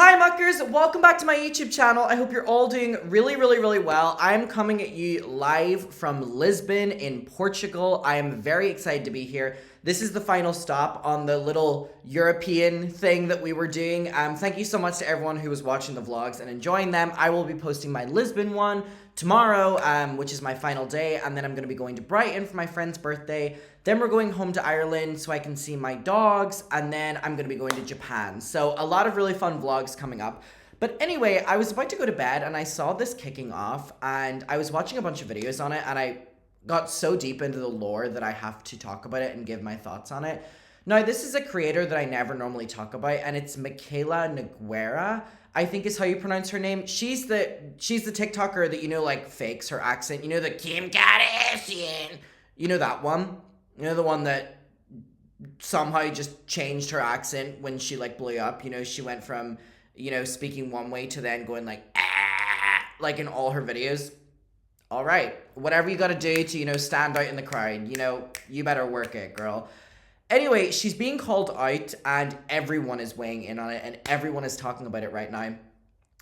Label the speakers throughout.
Speaker 1: Hi muckers, welcome back to my YouTube channel. I hope you're all doing really well. I'm coming at you live from Lisbon in Portugal. I am very excited to be here. This is the final stop on the little European thing that we were doing. Thank you so much to everyone who was watching the vlogs and enjoying them. I will be posting my Lisbon one tomorrow, which is my final day, and then I'm going to be going to Brighton for my friend's birthday. Then we're going home to Ireland so I can see my dogs, and then I'm going to be going to Japan. So a lot of really fun vlogs coming up. But anyway, I was about to go to bed and I saw this kicking off, and I was watching a bunch of videos on it, and I got so deep into the lore that I have to talk about it and give my thoughts on it. Now, this is a creator that I never normally talk about, and it's Michaela Nogueira, I think is how you pronounce her name. She's the TikToker that, you know, like fakes her accent. You know, the Kim Kardashian. You know that one? You know, the one that somehow just changed her accent when she, like, blew up. You know, she went from, you know, speaking one way to then going, like, ah, like in all her videos. All right. Whatever you got to do to, you know, stand out in the crowd. You know, you better work it, girl. Anyway, she's being called out, and everyone is weighing in on it, and everyone is talking about it right now.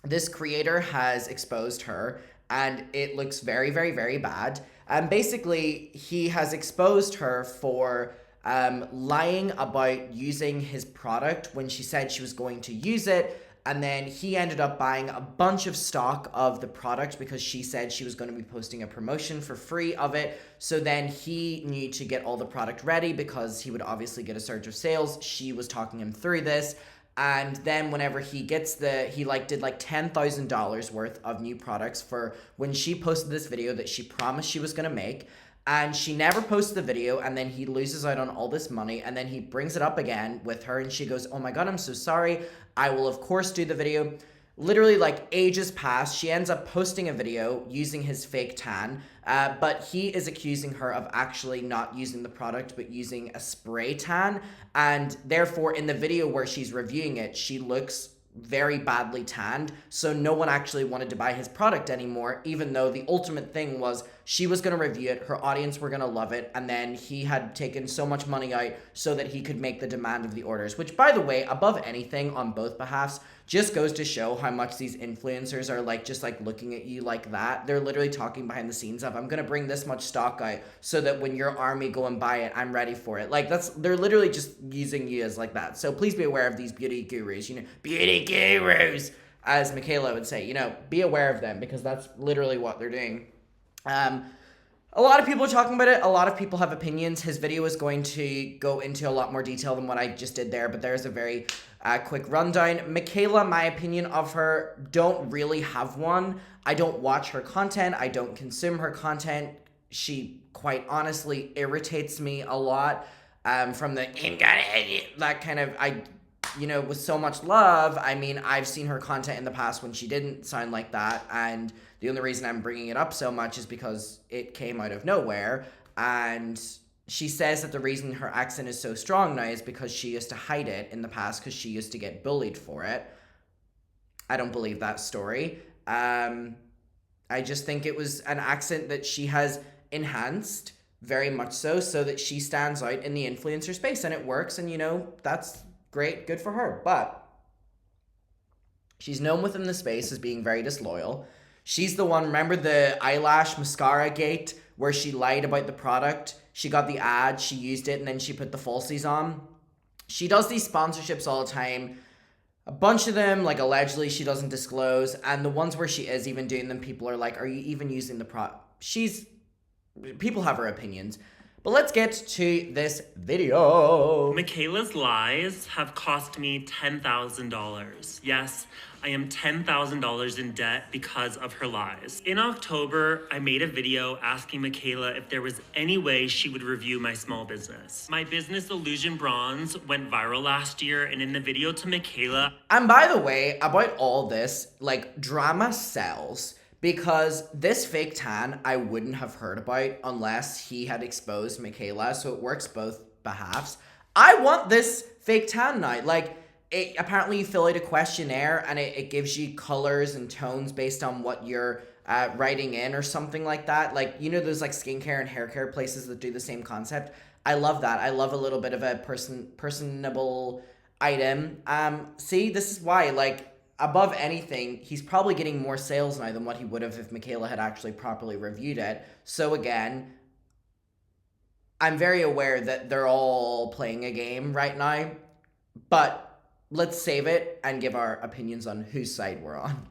Speaker 1: This creator has exposed her, and it looks very bad. Basically, he has exposed her for lying about using his product when she said she was going to use it, and then he ended up buying a bunch of stock of the product because she said she was going to be posting a promotion for free of it. So then he needed to get all the product ready because he would obviously get a surge of sales. She was talking him through this. And then whenever he gets he did like $10,000 worth of new products for when she posted this video that she promised she was going to make. And she never posts the video, and then he loses out on all this money, and then he brings it up again with her, and she goes, oh my god, I'm so sorry. I will of course do the video. Literally, like, ages pass. She ends up posting a video using his fake tan, but he is accusing her of actually not using the product, but using a spray tan, and therefore in the video where she's reviewing it, she looks very badly tanned, so no one actually wanted to buy his product anymore, even though the ultimate thing was she was going to review it, her audience were going to love it, and then he had taken so much money out so that he could make the demand of the orders, which, by the way, above anything on both behalves, just goes to show how much these influencers are like just like looking at you like that. They're literally talking behind the scenes of, I'm gonna bring this much stock out so that when your army go and buy it, I'm ready for it. Like, they're literally just using you as like that. So please be aware of these beauty gurus, you know, beauty gurus, as Michaela would say, you know, be aware of them because that's literally what they're doing. A lot of people are talking about it. A lot of people have opinions. His video is going to go into a lot more detail than what I just did there, but there's a very quick rundown. Michaela, my opinion of her, don't really have one. I don't watch her content. I don't consume her content. She quite honestly irritates me a lot from the that kind of, you know, with so much love. I mean, I've seen her content in the past when she didn't sound like that, and the only reason I'm bringing it up so much is because it came out of nowhere, and she says that the reason her accent is so strong now is because she used to hide it in the past because she used to get bullied for it. I don't believe that story. I just think it was an accent that she has enhanced very much so that she stands out in the influencer space, and it works, and, you know, that's great, good for her. But she's known within the space as being very disloyal. She's the one, remember the eyelash mascara gate where she lied about the product? She got the ad, she used it, and then she put the falsies on. She does these sponsorships all the time. A bunch of them, like, allegedly she doesn't disclose, and the ones where she is even doing them, people are like, are you even using the product? People have her opinions. But let's get to this video.
Speaker 2: Michaela's lies have cost me $10,000. Yes, I am $10,000 in debt because of her lies. In October, I made a video asking Michaela if there was any way she would review my small business. My business, Illusion Bronze, went viral last year, and in the video to Michaela...
Speaker 1: And by the way, about all this, like, drama sells. Because this fake tan, I wouldn't have heard about unless he had exposed Michaela, so it works both behalves. I want this fake tan now. Like, apparently you fill out a questionnaire, and it gives you colors and tones based on what you're writing in or something like that. Like, you know those, like, skincare and hair care places that do the same concept? I love that. I love a little bit of a personable item. See, this is why, like, above anything, he's probably getting more sales now than what he would have if Michaela had actually properly reviewed it. So again, I'm very aware that they're all playing a game right now, but let's save it and give our opinions on whose side we're on.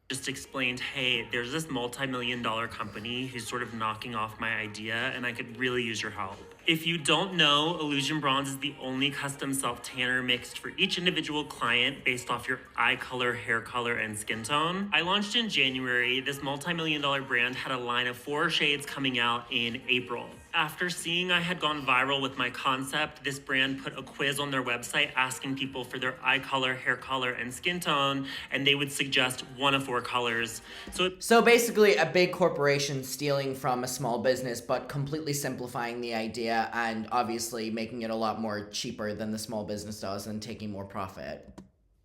Speaker 2: Just explained, hey, there's this multi-million-dollar company who's sort of knocking off my idea and I could really use your help. If you don't know, Illusion Bronze is the only custom self-tanner mixed for each individual client based off your eye color, hair color, and skin tone. I launched in January. This multi-million-dollar brand had a line of 4 shades coming out in April. After seeing I had gone viral with my concept, this brand put a quiz on their website asking people for their eye color, hair color, and skin tone, and they would suggest one of 4 colors.
Speaker 1: So basically a big corporation stealing from a small business, but completely simplifying the idea and obviously making it a lot more cheaper than the small business does and taking more profit.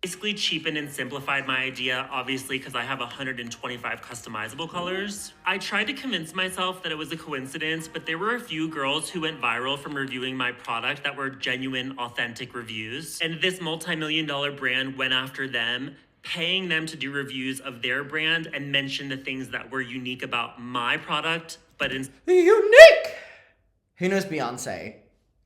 Speaker 2: Basically cheapened and simplified my idea, obviously, because I have 125 customizable colors. I tried to convince myself that it was a coincidence, but there were a few girls who went viral from reviewing my product that were genuine, authentic reviews. And this multi-million-dollar brand went after them, paying them to do reviews of their brand and mention the things that were unique about my product, but in
Speaker 1: unique! Who knows Beyonce?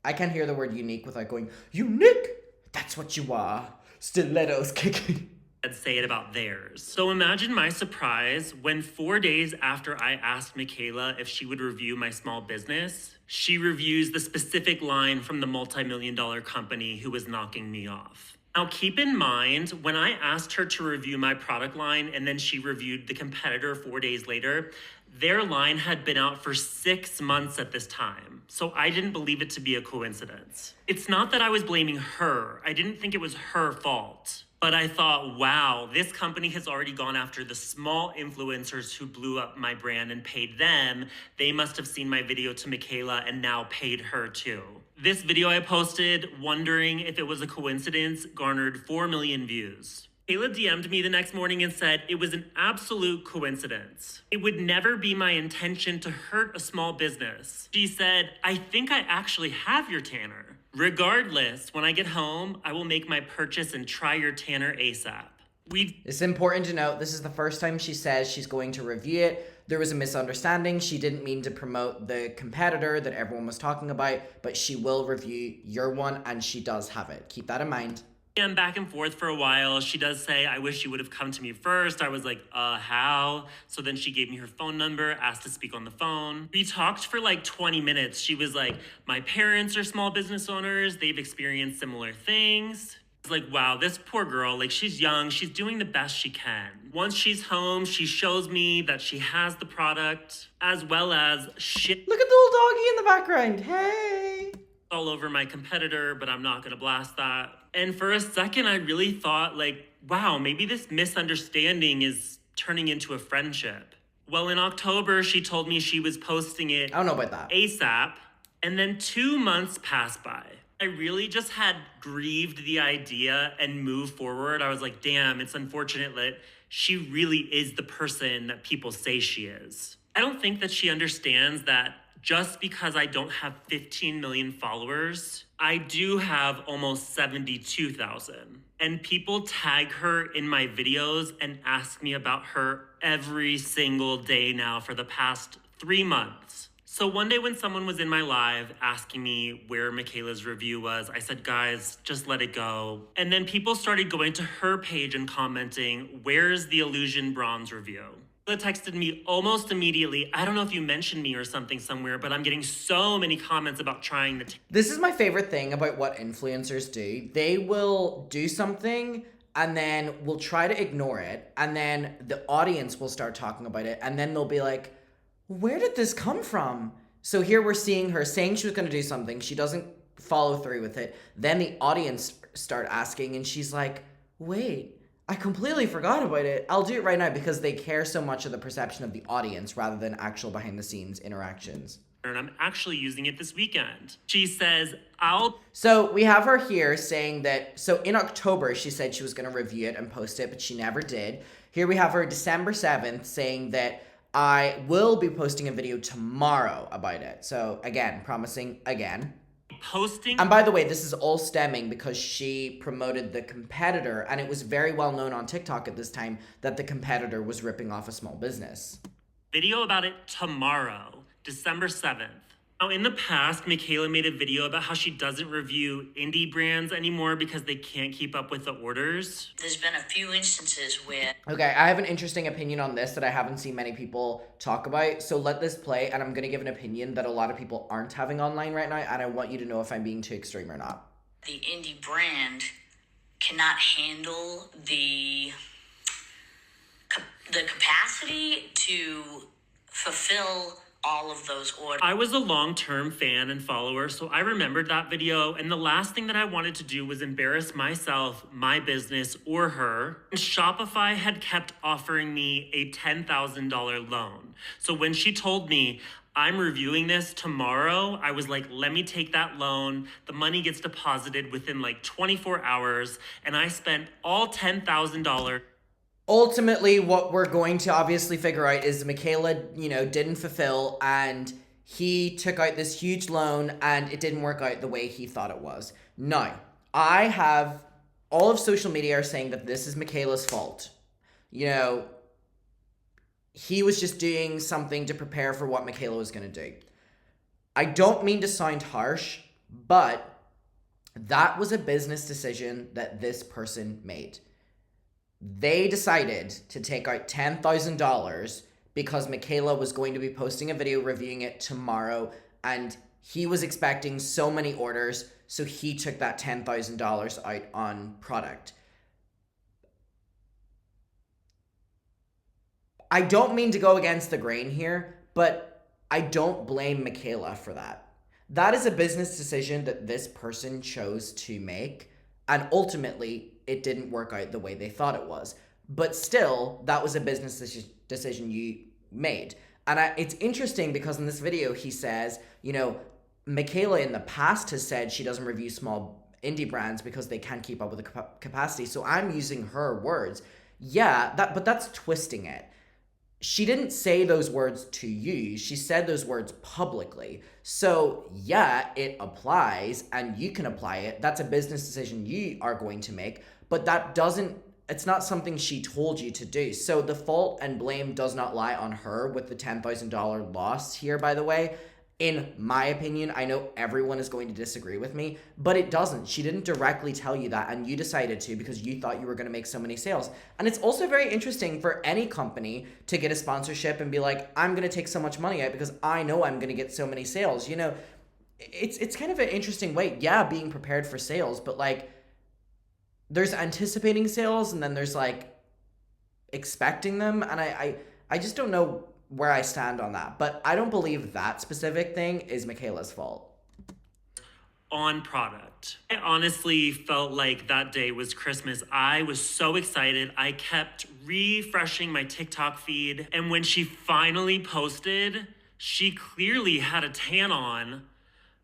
Speaker 1: I can't hear the word unique without going, unique! That's what you are. Stilettos kicking.
Speaker 2: And say it about theirs. So imagine my surprise when 4 days after I asked Michaela if she would review my small business, she reviews the specific line from the multi-million-dollar company who was knocking me off. Now keep in mind, when I asked her to review my product line and then she reviewed the competitor 4 days later, their line had been out for 6 months at this time. So I didn't believe it to be a coincidence. It's not that I was blaming her. I didn't think it was her fault. But I thought, wow, this company has already gone after the small influencers who blew up my brand and paid them. They must have seen my video to Michaela and now paid her too. This video I posted, wondering if it was a coincidence, garnered 4 million views. Michaela DM'd me the next morning and said it was an absolute coincidence. It would never be my intention to hurt a small business. She said, I think I actually have your tanner. Regardless, when I get home, I will make my purchase and try your tanner ASAP.
Speaker 1: It's important to note, this is the first time she says she's going to review it. There was a misunderstanding. She didn't mean to promote the competitor that everyone was talking about, but she will review your one and she does have it. Keep that in mind.
Speaker 2: And back and forth for a while. She does say, I wish you would have come to me first. I was like, how? So then she gave me her phone number, asked to speak on the phone. We talked for like 20 minutes. She was like, my parents are small business owners. They've experienced similar things. It's like, wow, this poor girl, like she's young. She's doing the best she can. Once she's home, she shows me that she has the product as well as shit.
Speaker 1: Look at the little doggy in the background. Hey.
Speaker 2: All over my competitor, but I'm not gonna blast that. And for a second, I really thought like, wow, maybe this misunderstanding is turning into a friendship. Well, in October, she told me she was posting it
Speaker 1: I don't know about that.
Speaker 2: ASAP, and then 2 months passed by. I really just had grieved the idea and moved forward. I was like, damn, it's unfortunate that she really is the person that people say she is. I don't think that she understands that just because I don't have 15 million followers, I do have almost 72,000. And people tag her in my videos and ask me about her every single day now for the past 3 months. So one day when someone was in my live asking me where Michaela's review was, I said, guys, just let it go. And then people started going to her page and commenting, where's the Illusion Bronze review? Texted me almost immediately. I don't know if you mentioned me or something somewhere, but I'm getting so many comments about trying the
Speaker 1: This is my favorite thing about what influencers do. They will do something and then will try to ignore it, and then the audience will start talking about it, and then they'll be like, where did this come from? So here we're seeing her saying she was going to do something. She doesn't follow through with it. Then the audience start asking, and she's like, wait, I completely forgot about it. I'll do it right now, because they care so much of the perception of the audience rather than actual behind the scenes interactions.
Speaker 2: And I'm actually using it this weekend. She says,
Speaker 1: So we have her here saying that, so in October, she said she was going to review it and post it, but she never did. Here we have her December 7th saying that I will be posting a video tomorrow about it. So again, promising again.
Speaker 2: posting.
Speaker 1: And by the way, this is all stemming because she promoted the competitor, and it was very well known on TikTok at this time that the competitor was ripping off a small business.
Speaker 2: Video about it tomorrow, December 7th. Now, in the past, Michaela made a video about how she doesn't review indie brands anymore because they can't keep up with the orders.
Speaker 3: There's been a few instances where...
Speaker 1: Okay, I have an interesting opinion on this that I haven't seen many people talk about. So let this play, and I'm going to give an opinion that a lot of people aren't having online right now, and I want you to know if I'm being too extreme or not.
Speaker 3: The indie brand cannot handle the capacity to fulfill all of those orders.
Speaker 2: I was a long-term fan and follower, so I remembered that video, and the last thing that I wanted to do was embarrass myself, my business, or her. And Shopify had kept offering me a $10,000 loan. So when she told me, I'm reviewing this tomorrow, I was like, let me take that loan. The money gets deposited within like 24 hours, and I spent all $10,000.
Speaker 1: Ultimately, what we're going to obviously figure out is Michaela, didn't fulfill, and he took out this huge loan, and it didn't work out the way he thought it was. Now, I have all of social media are saying that this is Michaela's fault. He was just doing something to prepare for what Michaela was going to do. I don't mean to sound harsh, but that was a business decision that this person made. They decided to take out $10,000 because Michaela was going to be posting a video reviewing it tomorrow, and he was expecting so many orders, so he took that $10,000 out on product. I don't mean to go against the grain here, but I don't blame Michaela for that. That is a business decision that this person chose to make, and ultimately, it didn't work out the way they thought it was. But still, that was a business decision you made. And it's interesting because in this video, he says, Michaela in the past has said she doesn't review small indie brands because they can't keep up with the capacity. So I'm using her words. Yeah, but that's twisting it. She didn't say those words to you. She said those words publicly. So yeah, it applies and you can apply it. That's a business decision you are going to make, but it's not something she told you to do. So the fault and blame does not lie on her with the $10,000 loss here, by the way. In my opinion, I know everyone is going to disagree with me, but it doesn't. She didn't directly tell you that, and you decided to because you thought you were going to make so many sales. And it's also very interesting for any company to get a sponsorship and be like, I'm going to take so much money out because I know I'm going to get so many sales. It's kind of an interesting way. Yeah, being prepared for sales, but there's anticipating sales and then there's expecting them. And I just don't know where I stand on that, but I don't believe that specific thing is Michaela's fault.
Speaker 2: On product. I honestly felt like that day was Christmas. I was so excited. I kept refreshing my TikTok feed. And when she finally posted, she clearly had a tan on,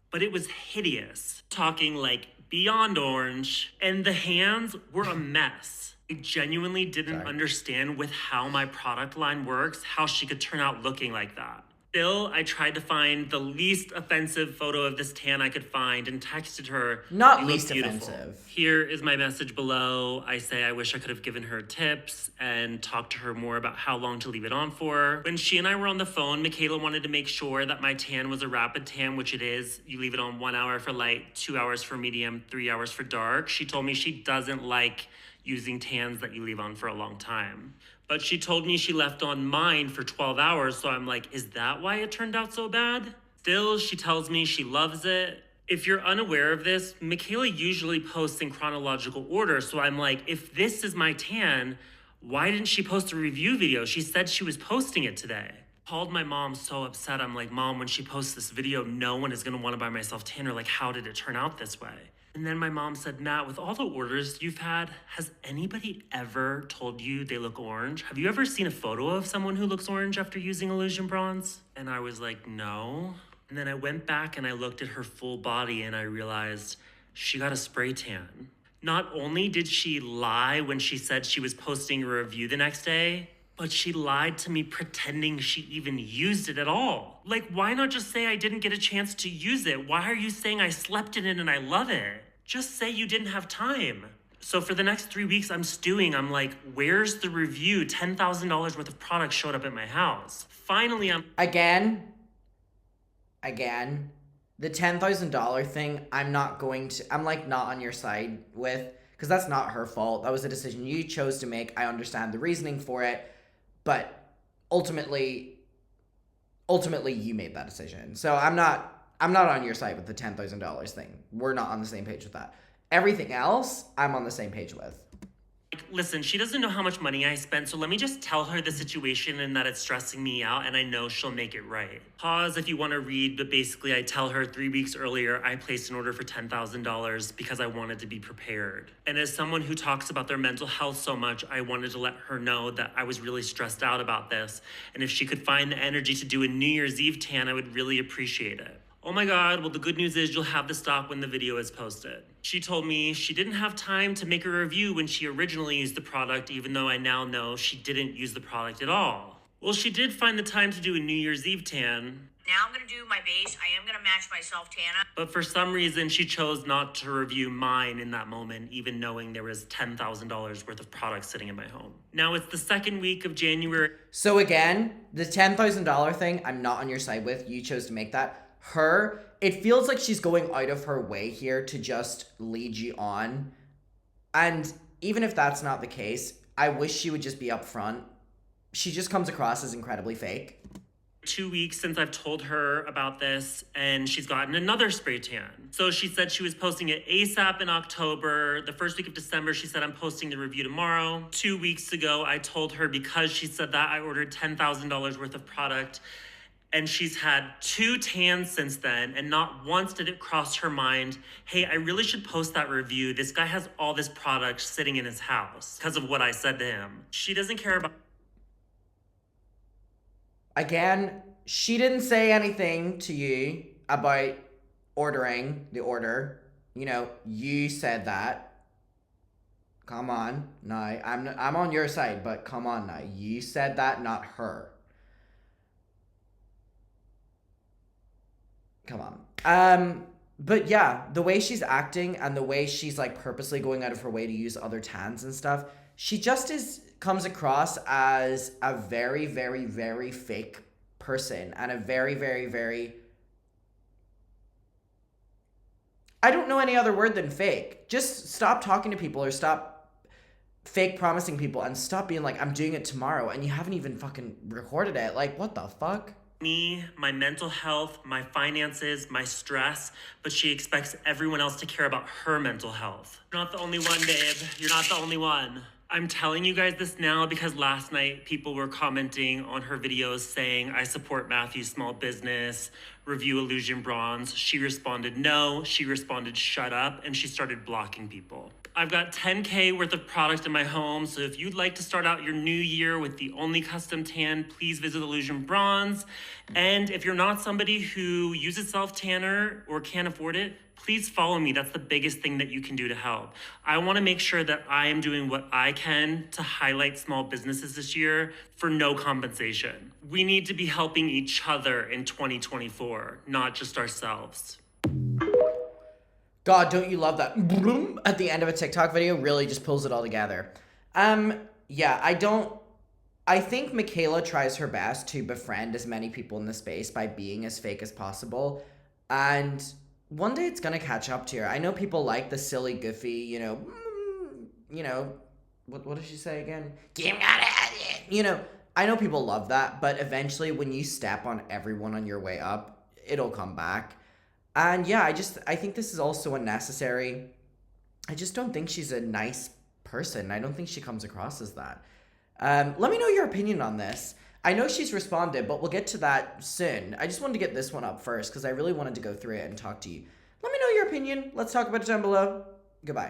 Speaker 2: but it was hideous. Talking beyond orange. And the hands were a mess. I genuinely didn't understand with how my product line works, how she could turn out looking like that. Still, I tried to find the least offensive photo of this tan I could find and texted her.
Speaker 1: Not least offensive.
Speaker 2: Here is my message below. I say I wish I could have given her tips and talked to her more about how long to leave it on for. When she and I were on the phone, Michaela wanted to make sure that my tan was a rapid tan, which it is. You leave it on 1 hour for light, 2 hours for medium, 3 hours for dark. She told me she doesn't like using tans that you leave on for a long time. But she told me she left on mine for 12 hours, so I'm like, is that why it turned out so bad? Still, she tells me she loves it. If you're unaware of this, Michaela usually posts in chronological order, so I'm like, if this is my tan, why didn't she post a review video? She said she was posting it today. Called my mom so upset. I'm like, Mom, when she posts this video, no one is gonna wanna buy myself tan, or how did it turn out this way? And then my mom said, Matt, with all the orders you've had, has anybody ever told you they look orange? Have you ever seen a photo of someone who looks orange after using Illusion Bronze? And I was like, no. And then I went back and I looked at her full body and I realized she got a spray tan. Not only did she lie when she said she was posting a review the next day, But she lied to me pretending she even used it at all. Like, why not just say I didn't get a chance to use it? Why are you saying I slept in it and I love it? Just say you didn't have time. So for the next 3 weeks, I'm stewing. I'm like, where's the review? $10,000 worth of products showed up at my house. Finally,
Speaker 1: Again, the $10,000 thing, I'm not on your side with, because that's not her fault. That was a decision you chose to make. I understand the reasoning for it, but ultimately you made that decision. So I'm not on your side with the $10,000 thing. We're not on the same page with that. Everything else, I'm on the same page with.
Speaker 2: listen, she doesn't know how much money I spent, so let me just tell her the situation and that it's stressing me out, and I know she'll make it right. Pause if you want to read, but basically I tell her 3 weeks earlier I placed an order for $10,000 because I wanted to be prepared. And as someone who talks about their mental health so much, I wanted to let her know that I was really stressed out about this, and if she could find the energy to do a New Year's Eve tan, I would really appreciate it. Oh my God, well the good news is you'll have the stock when the video is posted. She told me she didn't have time to make a review when she originally used the product, even though I now know she didn't use the product at all. Well, she did find the time to do a New Year's Eve tan.
Speaker 3: Now I'm gonna do my base. I am gonna match my self-tan.
Speaker 2: But for some reason, she chose not to review mine in that moment, even knowing there was $10,000 worth of products sitting in my home. Now it's the second week of January.
Speaker 1: So again, the $10,000 thing, I'm not on your side with. You chose to make that. Her, it feels like she's going out of her way here to just lead you on. And even if that's not the case, I wish she would just be upfront. She just comes across as incredibly fake.
Speaker 2: 2 weeks since I've told her about this, and she's gotten another spray tan. So she said she was posting it ASAP in October. The first week of December, she said, I'm posting the review tomorrow. 2 weeks ago, I told her because she said that, I ordered $10,000 worth of product. And she's had 2 tans since then, and not once did it cross her mind, hey, I really should post that review. This guy has all this product sitting in his house because of what I said to him. She doesn't care about...
Speaker 1: Again, she didn't say anything to you about ordering the order. You know, you said that. Come on. No, I'm on your side, but come on now. You said that, not her. Come on. But yeah, the way she's acting and the way she's like purposely going out of her way to use other tans and stuff, she just comes across as a very, very, very fake person and a very, very, very... I don't know any other word than fake. Just stop talking to people or stop fake promising people and stop being like, I'm doing it tomorrow, and you haven't even fucking recorded it. Like, what the fuck?
Speaker 2: Me, my mental health, my finances, my stress, but she expects everyone else to care about her mental health. You're not the only one, babe. You're not the only one. I'm telling you guys this now because last night people were commenting on her videos saying, I support Matthew's small business, review Illusion Bronze. She responded no, she responded shut up, and she started blocking people. I've got $10K worth of product in my home, so if you'd like to start out your new year with the only custom tan, please visit Illusion Bronze. And if you're not somebody who uses self-tanner or can't afford it, please follow me. That's the biggest thing that you can do to help. I want to make sure that I am doing what I can to highlight small businesses this year for no compensation. We need to be helping each other in 2024, not just ourselves.
Speaker 1: God, don't you love that bloom at the end of a TikTok video? Really just pulls it all together. Yeah, I think Michaela tries her best to befriend as many people in the space by being as fake as possible. And one day it's gonna catch up to her. I know people like the silly, goofy, what does she say again? I know people love that, but eventually when you step on everyone on your way up, it'll come back. And yeah, I think this is also unnecessary. I just don't think she's a nice person. I don't think she comes across as that. Let me know your opinion on this. I know she's responded, but we'll get to that soon. I just wanted to get this one up first because I really wanted to go through it and talk to you. Let me know your opinion. Let's talk about it down below. Goodbye.